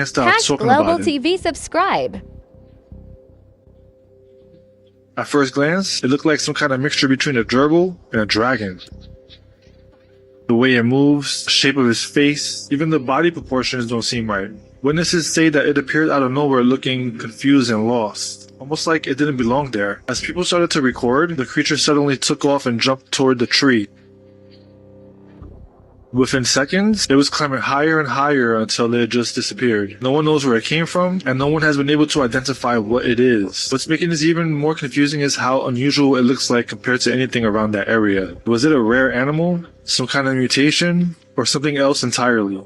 stop talking Global about it. TV subscribe. At first glance, it looked like some kind of mixture between a gerbil and a dragon. The way it moves, the shape of his face, even the body proportions don't seem right. Witnesses say that it appeared out of nowhere looking confused and lost, almost like it didn't belong there. As people started to record, the creature suddenly took off and jumped toward the tree. Within seconds, it was climbing higher and higher until it just disappeared. No one knows where it came from, and no one has been able to identify what it is. What's making this even more confusing is how unusual it looks like compared to anything around that area. Was it a rare animal, some kind of mutation, or something else entirely?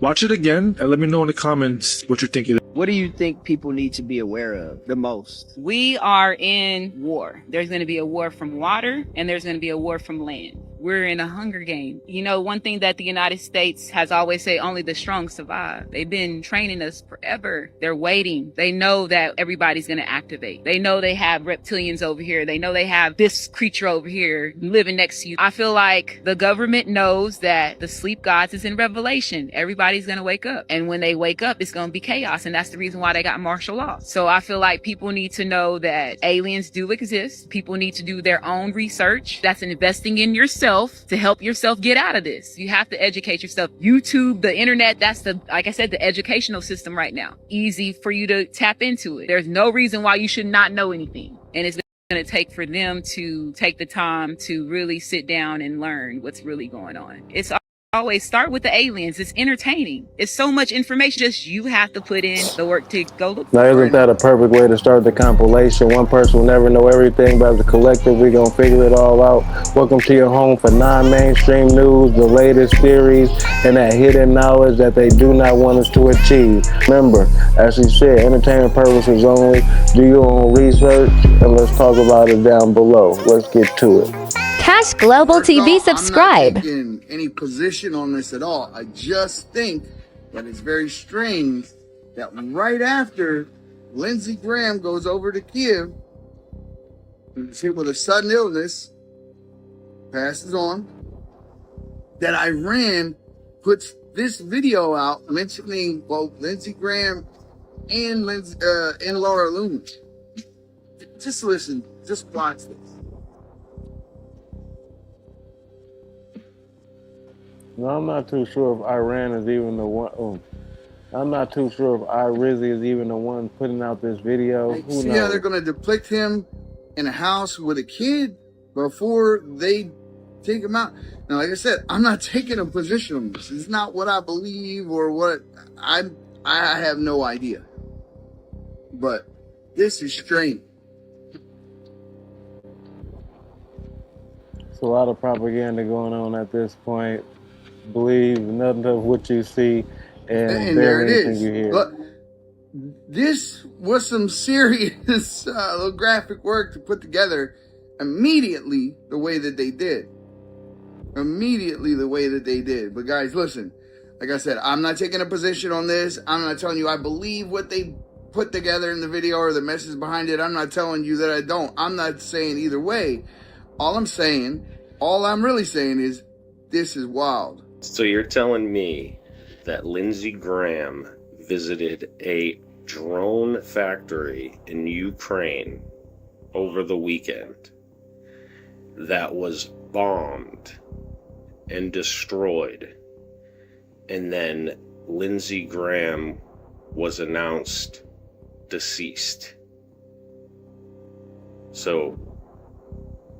Watch it again and let me know in the comments what you think it is. What do you think people need to be aware of the most? We are in war. There's going to be a war from water and there's going to be a war from land. We're in a hunger game. You know, one thing that the United States has always said, only the strong survive. They've been training us forever. They're waiting. They know that everybody's going to activate. They know they have reptilians over here. They know they have this creature over here living next to you. I feel like the government knows that the sleep gods is in Revelation. Everybody's going to wake up. And when they wake up, it's going to be chaos. And that's the reason why they got martial law. So I feel like people need to know that aliens do exist. People need to do their own research. That's investing in yourself to help yourself get out of this. You have to educate yourself. YouTube, the internet, that's the, like I said, the educational system right now. Easy for you to tap into it. There's no reason why you should not know anything. And it's going to take for them to take the time to really sit down and learn what's really going on. It's always start with the aliens. It's entertaining. It's so much information. Just you have to put in the work to go look. Now, isn't that a perfect way to start the compilation? One person will never know everything, but as a collective, we're going to figure it all out. Welcome to your home for non-mainstream news, the latest theories, and that hidden knowledge that they do not want us to achieve. Remember, as she said, entertainment purposes only. Do your own research, and let's talk about it down below. Let's get to it. Global TV subscribe. I'm not taking any position on this at all. I just think that it's very strange that right after Lindsey Graham goes over to Kiev and is hit with a sudden illness, passes on, that Iran puts this video out mentioning both Lindsey Graham and Laura Loomis. Just listen, just watch this. No, I'm not too sure if Iran is even the one. Oh, I'm not too sure if Rizzy is even the one putting out this video. Who See knows? how they're going to depict him in a house with a kid before they take him out. Now, like I said, I'm not taking a position on this. It's not what I believe or what I have no idea. But this is strange. There's a lot of propaganda going on at this point. Believe nothing of what you see and there it anything is. you hear. But this was some serious graphic work to put together immediately the way that they did. But guys, listen, like I said, I'm not taking a position on this. I'm not telling you I believe what they put together in the video or the message behind it. I'm not telling you that I don't. I'm not saying either way. All I'm really saying is this is wild. So you're telling me that Lindsey Graham visited a drone factory in Ukraine over the weekend that was bombed and destroyed, and then Lindsey Graham was announced deceased? So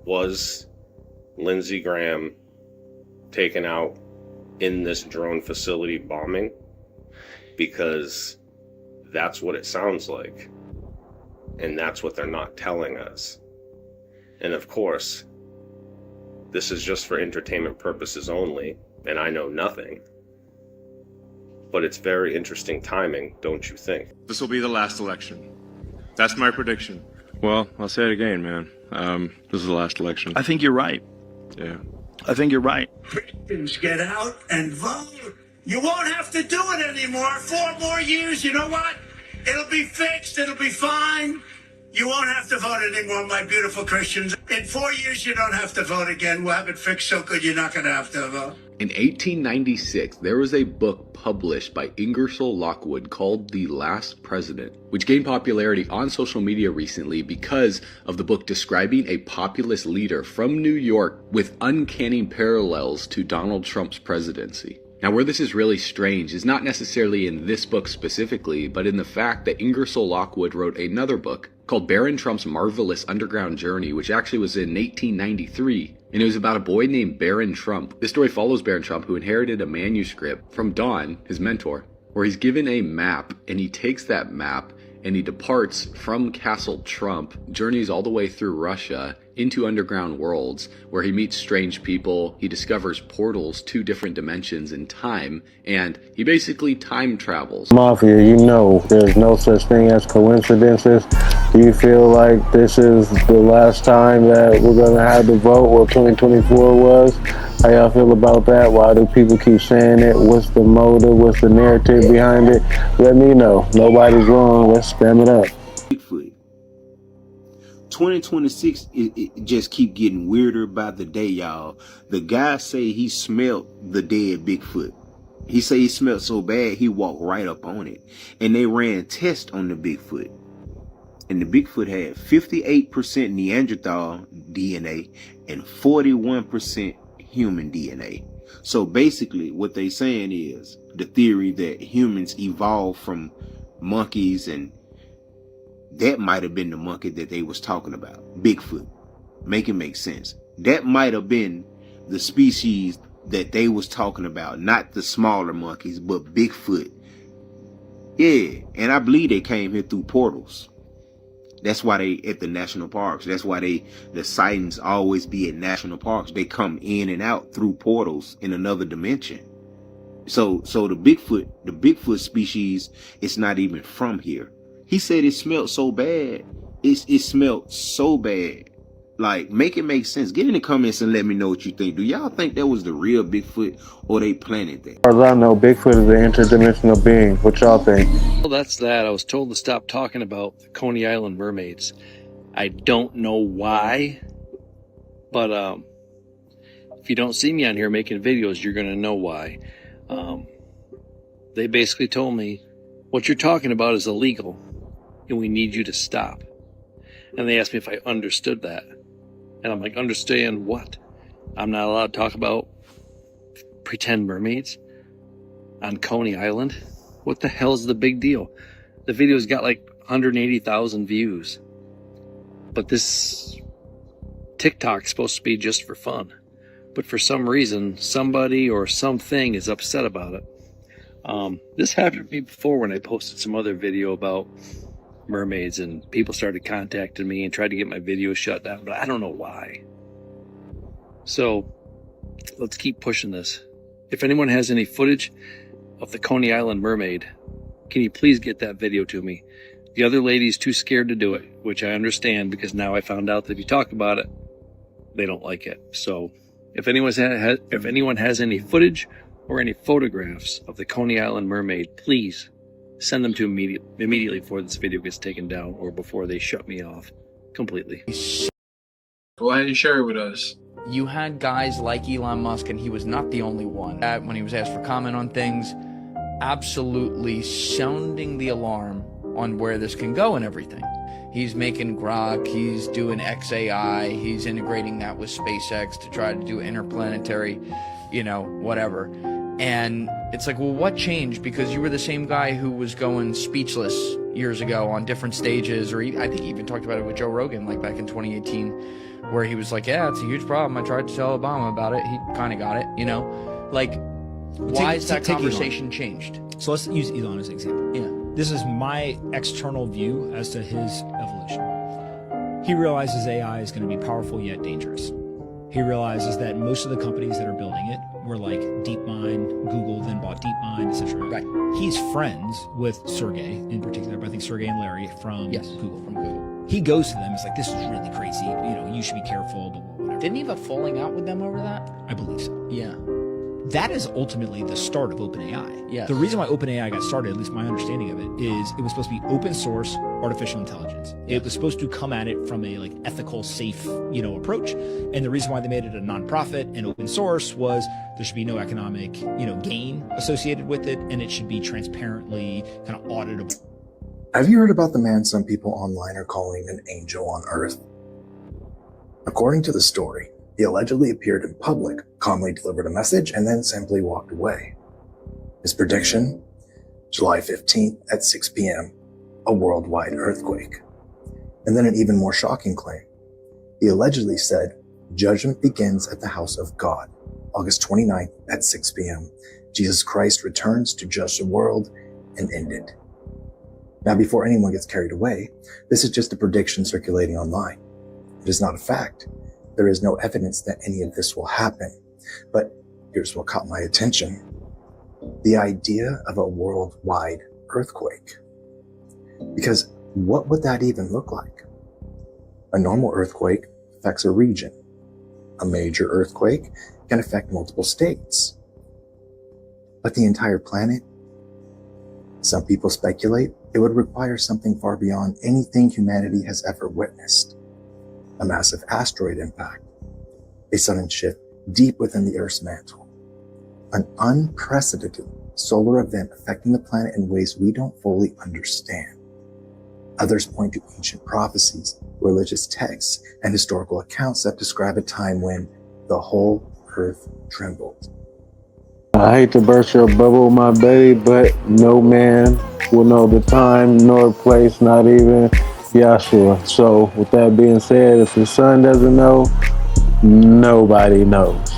was Lindsey Graham taken out in this drone facility bombing? Because that's what it sounds like, and that's what they're not telling us. And of course, this is just for entertainment purposes only, and I know nothing, but it's very interesting timing, don't you think? This will be the last election. That's my prediction. Well, I'll say it again, man. This is the last election. I think you're right. Yeah. I think you're right. Christians, get out and vote. You won't have to do it anymore. 4 more years, you know what? It'll be fixed. It'll be fine. You won't have to vote anymore, my beautiful Christians. In 4 years, you don't have to vote again. We'll have it fixed so good you're not going to have to vote. In 1896, there was a book published by Ingersoll Lockwood called The Last President, which gained popularity on social media recently because of the book describing a populist leader from New York with uncanny parallels to Donald Trump's presidency. Now, where this is really strange is not necessarily in this book specifically, but in the fact that Ingersoll Lockwood wrote another book called Barron Trump's Marvelous Underground Journey, which actually was in 1893. And it was about a boy named Barron Trump. This story follows Barron Trump, who inherited a manuscript from Don, his mentor, where he's given a map, and he takes that map and he departs from Castle Trump, journeys all the way through Russia into underground worlds where he meets strange people, he discovers portals to different dimensions in time, and he basically time travels. Mafia, you know there's no such thing as coincidences. Do you feel like this is the last time that we're going to have to vote what 2024 was? How y'all feel about that? Why do people keep saying it? What's the motive? What's the narrative behind it? Let me know. Nobody's wrong. Let's spam it up. Bigfoot. 2026, it just keep getting weirder by the day, y'all. The guy say he smelled the dead Bigfoot. He say he smelled so bad he walked right up on it. And they ran tests on the Bigfoot. And the Bigfoot had 58% Neanderthal DNA and 41% human DNA. So basically what they saying is the theory that humans evolved from monkeys, and that might have been the monkey that they was talking about. Bigfoot. Make it make sense. That might have been the species that they was talking about. Not the smaller monkeys, but Bigfoot. Yeah, and I believe they came here through portals. That's why they at the national parks. That's why the sightings always be at national parks. They come in and out through portals in another dimension. So the Bigfoot species, it's not even from here. He said it smelled so bad. It smelled so bad. Like, make it make sense. Get in the comments and let me know what you think. Do y'all think that was the real Bigfoot, or they planted that? As far as I know, Bigfoot is an interdimensional being. What y'all think? Well, that's that. I was told to stop talking about the Coney Island mermaids. I don't know why, but if you don't see me on here making videos, you're going to know why. They basically told me, what you're talking about is illegal, and we need you to stop. And they asked me if I understood that. And I'm like, understand what? I'm not allowed to talk about pretend mermaids on Coney Island? What the hell's the big deal? The video's got like 180,000 views. But this TikTok's supposed to be just for fun. But for some reason, somebody or something is upset about it. This happened to me before when I posted some other video about mermaids, and people started contacting me and tried to get my video shut down, but I don't know why. So let's keep pushing this. If anyone has any footage of the Coney Island mermaid, can you please get that video to me? The other lady's too scared to do it, which I understand, because now I found out that if you talk about it, they don't like it. So if anyone has any footage or any photographs of the Coney Island mermaid, please send them to me immediately before this video gets taken down or before they shut me off completely. Go ahead and share it with us. You had guys like Elon Musk, and he was not the only one, that when he was asked for comment on things, absolutely sounding the alarm on where this can go and everything. He's making Grok, he's doing XAI, he's integrating that with SpaceX to try to do interplanetary, whatever. And it's like, well, what changed? Because you were the same guy who was going speechless years ago on different stages, or I think he even talked about it with Joe Rogan, like back in 2018, where he was like, yeah, it's a huge problem. I tried to tell Obama about it. He kind of got it, Like, why has that conversation changed? So let's use Elon as an example. Yeah. This is my external view as to his evolution. He realizes AI is going to be powerful yet dangerous. He realizes that most of the companies that are building it were like DeepMind, Google then bought DeepMind, etc. Right. He's friends with Sergey in particular, but I think Sergey and Larry from Google. From Google. He goes to them. He's like, this is really crazy. You should be careful, but whatever. Didn't he have a falling out with them over that? I believe so. Yeah. that is ultimately the start of OpenAI. Yeah. The reason why OpenAI got started, at least my understanding of it, is it was supposed to be open source artificial intelligence. It was supposed to come at it from a like ethical, safe, approach. And the reason why they made it a nonprofit and open source was there should be no economic, gain associated with it, and it should be transparently kind of auditable. Have you heard about the man some people online are calling an angel on Earth? According to the story, he allegedly appeared in public, calmly delivered a message, and then simply walked away. His prediction? July 15th at 6 p.m., a worldwide earthquake. And then an even more shocking claim. He allegedly said, judgment begins at the house of God. August 29th at 6 p.m., Jesus Christ returns to judge the world and end it. Now, before anyone gets carried away, this is just a prediction circulating online. It is not a fact. There is no evidence that any of this will happen. But here's what caught my attention. The idea of a worldwide earthquake. Because what would that even look like? A normal earthquake affects a region. A major earthquake can affect multiple states. But the entire planet? Some people speculate it would require something far beyond anything humanity has ever witnessed. A massive asteroid impact, a sudden shift deep within the Earth's mantle, an unprecedented solar event affecting the planet in ways we don't fully understand. Others point to ancient prophecies, religious texts, and historical accounts that describe a time when the whole Earth trembled. I hate to burst your bubble, my baby, but no man will know the time nor place, not even Yahshua. So with that being said, if the son doesn't know, nobody knows.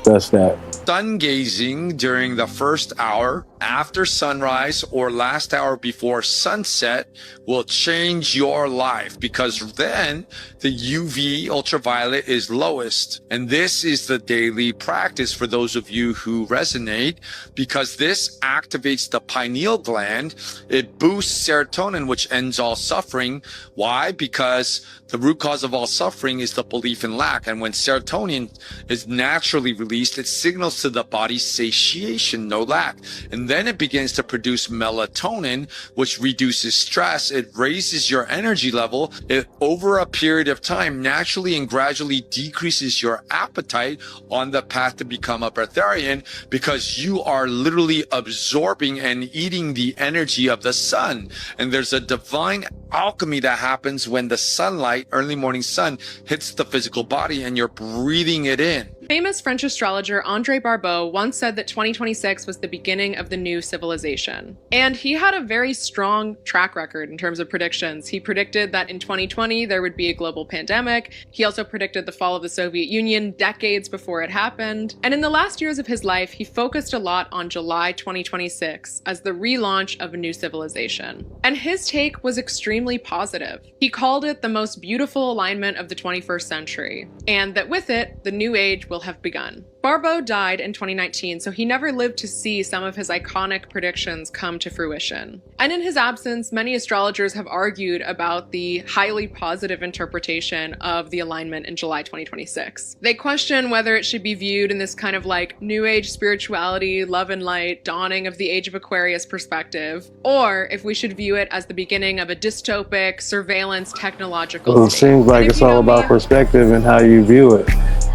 That's that. Sun gazing during the first hour after sunrise or last hour before sunset will change your life, because then the UV ultraviolet is lowest. And this is the daily practice for those of you who resonate, because this activates the pineal gland. It boosts serotonin, which ends all suffering. Why? Because the root cause of all suffering is the belief in lack. And when serotonin is naturally released, it signals to the body satiation, no lack. And then it begins to produce melatonin, which reduces stress. It raises your energy level. It, over a period of time, naturally and gradually decreases your appetite on the path to become a breatharian, because you are literally absorbing and eating the energy of the sun. And there's a divine alchemy that happens when the sunlight, early morning sun, hits the physical body and you're breathing it in. Famous French astrologer André Barbeau once said that 2026 was the beginning of the new civilization. And he had a very strong track record in terms of predictions. He predicted that in 2020 there would be a global pandemic. He also predicted the fall of the Soviet Union decades before it happened. And in the last years of his life, he focused a lot on July 2026 as the relaunch of a new civilization. And his take was extremely positive. He called it the most beautiful alignment of the 21st century, and that with it, the new age will have begun. Barbeau died in 2019, so he never lived to see some of his iconic predictions come to fruition. And in his absence, many astrologers have argued about the highly positive interpretation of the alignment in July 2026. They question whether it should be viewed in this kind of like new age spirituality, love and light, dawning of the age of Aquarius perspective, or if we should view it as the beginning of a dystopic surveillance technological Well, it seems like it's all about perspective and how you view it.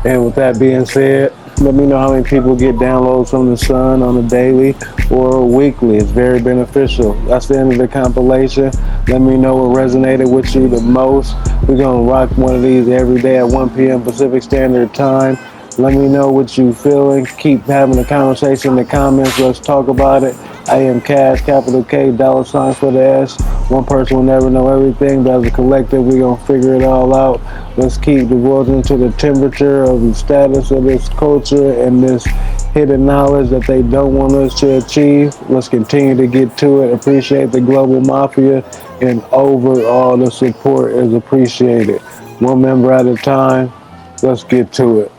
And with that being said, let me know how many people get downloads from the sun on a daily or weekly. It's very beneficial. That's the end of the compilation. Let me know what resonated with you the most. We're going to rock one of these every day at 1 p.m. Pacific Standard Time. Let me know what you feeling. Keep having a conversation in the comments. Let's talk about it. Iamqueheff, capital K, $ for the S. One person will never know everything, but as a collective, we're going to figure it all out. Let's keep divulging to the temperature of the status of this culture and this hidden knowledge that they don't want us to achieve. Let's continue to get to it. Appreciate the global mafia, and overall the support is appreciated. One member at a time. Let's get to it.